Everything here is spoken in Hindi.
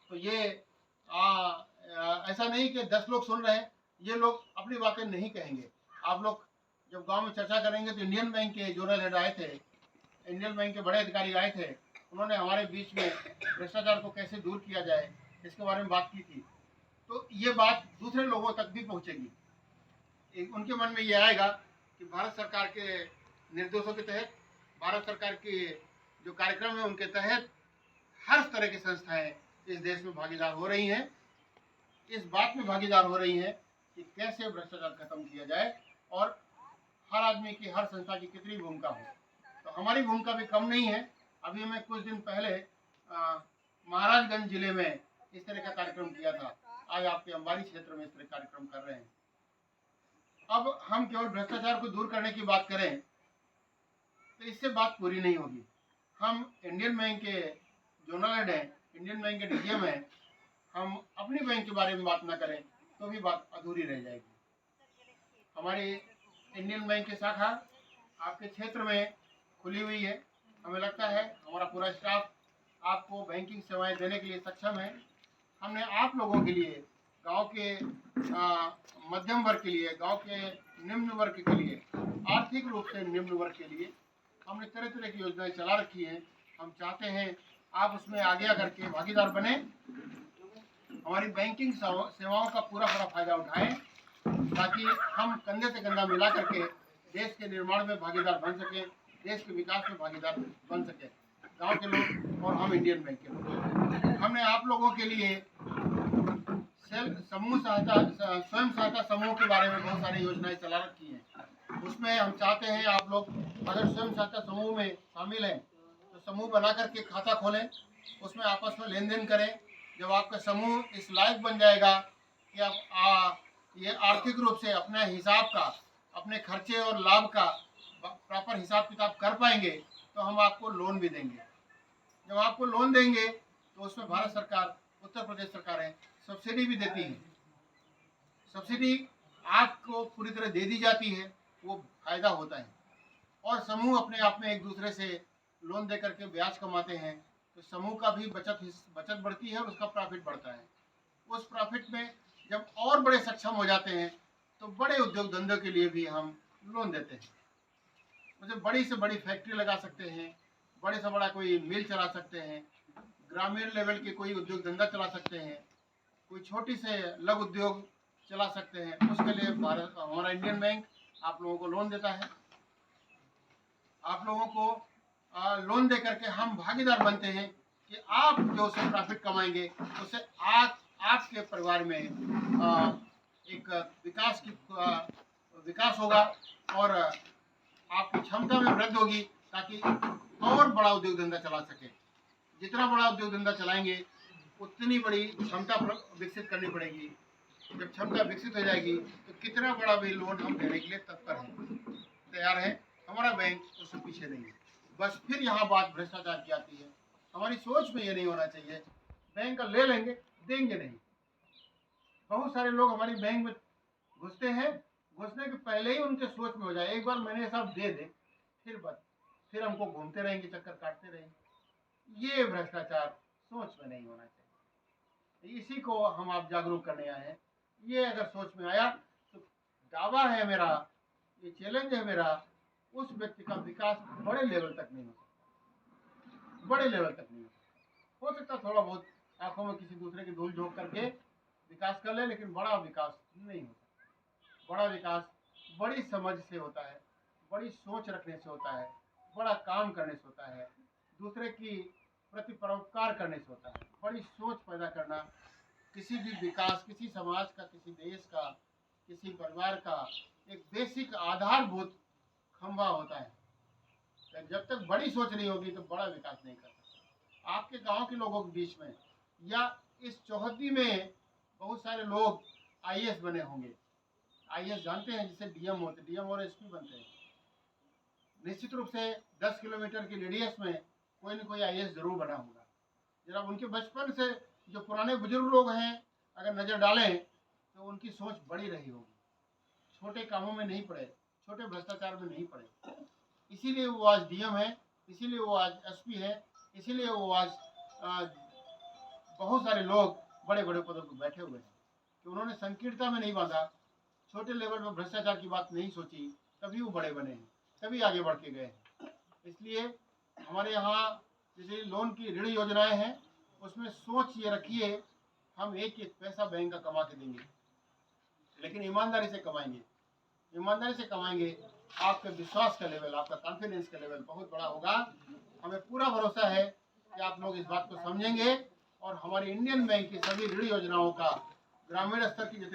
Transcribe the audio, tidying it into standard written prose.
तो ये ऐसा नहीं कि 10 लोग सुन रहे हैं, ये लोग अपनी बातें नहीं कहेंगे। आप लोग जब गांव में चर्चा करेंगे तो इंडियन बैंक के जोनल हेड आए थे, इंडियन बैंक के बड़े अधिकारी आए थे, उन्होंने हमारे बीच में भ्रष्टाचार को कैसे दूर किया जाए इसके बारे में बात की थी। तो ये बात दूसरे लोगों तक भी पहुंचेगी। उनके मन में ये आएगा कि भारत सरकार के निर्देशों के तहत, भारत सरकार के जो कार्यक्रम है उनके तहत हर तरह की संस्थाएं इस देश में भागीदार हो रही हैं, इस बात में भागीदार हो रही हैं कि कैसे भ्रष्टाचार खत्म किया जाए और हर आदमी की, हर संस्था की कितनी भूमिका हो। तो हमारी भूमिका भी कम नहीं है। अभी मैं कुछ दिन पहले महाराजगंज जिले में इस तरह का कार्यक्रम किया था। आज आपके अंबारी क्षेत्र में इस तरह कार्यक्रम कर रहे हैं। अब हम केवल भ्रष्टाचार को दूर करने की बात करें तो इससे बात पूरी नहीं होगी। हम इंडियन बैंक के जोनल हेड हैं, इंडियन बैंक के डीजीएम हैं, हम अपनी बैंक के बारे में बात ना करें तो भी बात अधूरी रह जाएगी। हमारी इंडियन बैंक की शाखा आपके क्षेत्र में खुली हुई है। हमें लगता है हमारा पूरा स्टाफ आपको बैंकिंग सेवाएं देने के लिए सक्षम है। हमने आप लोगों के लिए, गांव के मध्यम वर्ग के लिए, गांव के निम्न वर्ग के लिए, आर्थिक रूप से निम्न वर्ग के लिए हमने तरह तरह की योजनाएं चला रखी हैं। हम चाहते हैं आप उसमें आगे आकर के भागीदार बने, हमारी बैंकिंग सेवाओं का पूरा फायदा उठाएं, ताकि हम कंधे से कंधा मिला करके देश के निर्माण में भागीदार बन सके, देश के विकास में भागीदार बन सके, गांव के लोग और हम इंडियन बैंक के लोग। हमने आप लोगों के लिए समूह सहायता, स्वयं सहायता समूह के बारे में बहुत सारी योजनाएं चला रखी हैं। उसमें हम चाहते हैं आप लोग अगर स्वयं सहायता समूह में शामिल हैं तो समूह बना करके खाता खोलें, उसमें आपस में लेन देन करें। जब आपका समूह इस लायक बन जाएगा कि आप ये आर्थिक रूप से अपने हिसाब का, अपने खर्चे और लाभ का प्रॉपर हिसाब किताब कर पाएंगे तो हम आपको लोन भी देंगे। जब आपको लोन देंगे तो उसमें भारत सरकार, उत्तर प्रदेश सरकार है, सब्सिडी भी देती है। सब्सिडी आपको पूरी तरह दे दी जाती है, वो फायदा होता है। और समूह अपने आप में एक दूसरे से लोन दे करके ब्याज कमाते हैं, तो समूह का भी बचत बढ़ती है और उसका प्रॉफिट बढ़ता है। उस प्रॉफिट में जब और बड़े सक्षम हो जाते हैं तो बड़े उद्योग धंधों के लिए भी हम लोन देते हैं। उसे बड़ी से बड़ी फैक्ट्री लगा सकते हैं, बड़े से बड़ा कोई मिल चला सकते हैं, ग्रामीण लेवल के कोई उद्योग धंधा चला सकते हैं, कोई छोटी से लघु उद्योग चला सकते हैं। उसके लिए हमारा इंडियन बैंक आप लोगों को लोन देता है। आप लोगों को लोन दे करके हम भागीदार बनते हैं कि आप जो से प्रॉफिट कमाएंगे उससे आपके परिवार में एक विकास होगा और आपकी क्षमता में वृद्धि होगी, ताकि और बड़ा उद्योग धंधा चला सके। जितना बड़ा उद्योग धंधा चलाएंगे उतनी बड़ी क्षमता विकसित करनी पड़ेगी। जब क्षमता विकसित हो जाएगी तो कितना बड़ा भी लोन हम देने के लिए तत्पर हैं, तैयार है। हमारा बैंक उससे पीछे नहीं है। बस फिर यहाँ बात भ्रष्टाचार की आती है। हमारी सोच में ये नहीं होना चाहिए बैंक का ले लेंगे, देंगे नहीं। बहुत सारे लोग हमारी बैंक में घुसते हैं, घुसने के पहले ही उनके सोच में हो जाए एक बार मैंने सब दे दे, फिर हमको घूमते रहेंगे, चक्कर काटते रहेंगे। ये भ्रष्टाचार सोच में नहीं होना चाहिए। इसी को हम आप जागरूक करने आए हैं। ये अगर सोच में आया तो दावा है मेरा, ये चैलेंज है मेरा, उस व्यक्ति का विकास बड़े लेवल तक नहीं हो सकता, बड़े लेवल तक नहीं हो सकता। थोड़ा बहुत आंखों में किसी दूसरे की धूल झोंक करके विकास कर ले, लेकिन बड़ा विकास नहीं हो सकता। बड़ा विकास बड़ी समझ से होता है, बड़ी सोच रखने से होता है, बड़ा काम करने से होता है, दूसरे की प्रति परोपकार करने से होता है। बड़ी सोच पैदा करना किसी भी विकास, किसी समाज का, किसी देश का, किसी परिवार का एक बेसिक आधारभूत खंभा होता है। तो जब तक बड़ी सोच नहीं होगी तो बड़ा विकास नहीं कर सकता। आपके गांव के लोगों के बीच में या इस चौहद्दी में बहुत सारे लोग आईएएस बने होंगे। आईएएस जानते हैं जिसे डीएम होते, डीएम और एसपी बनते हैं। निश्चित रूप से 10 किलोमीटर के रेडियस में कोई न कोई आईएएस जरूर बना होगा। जरा उनके बचपन से जो पुराने बुजुर्ग लोग हैं अगर नज़र डालें तो उनकी सोच बड़ी रही होगी, छोटे कामों में नहीं पड़े, छोटे भ्रष्टाचार में नहीं पड़े। इसीलिए वो आज डीएम है, इसीलिए वो आज एसपी है, इसीलिए वो आज बहुत सारे लोग बड़े बड़े पदों पर बैठे हुए हैं कि उन्होंने संकीर्णता में नहीं बांधा, छोटे लेवल पर भ्रष्टाचार की बात नहीं सोची, तभी वो बड़े बने हैं, तभी आगे बढ़ के गए हैं। इसलिए हमारे यहाँ जैसे लोन की ऋण योजनाएं हैं, उसमें सोच ये रखिए हम एक एक पैसा बैंक का कमा के देंगे, लेकिन ईमानदारी से कमाएंगे। ईमानदारी से कमाएंगे, आपके विश्वास का लेवल, आपका कॉन्फिडेंस का लेवल बहुत बड़ा होगा। हमें पूरा भरोसा है कि आप लोग इस बात को समझेंगे और हमारी इंडियन बैंक की सभी ऋण योजनाओं का ग्रामीण स्तर की जितनी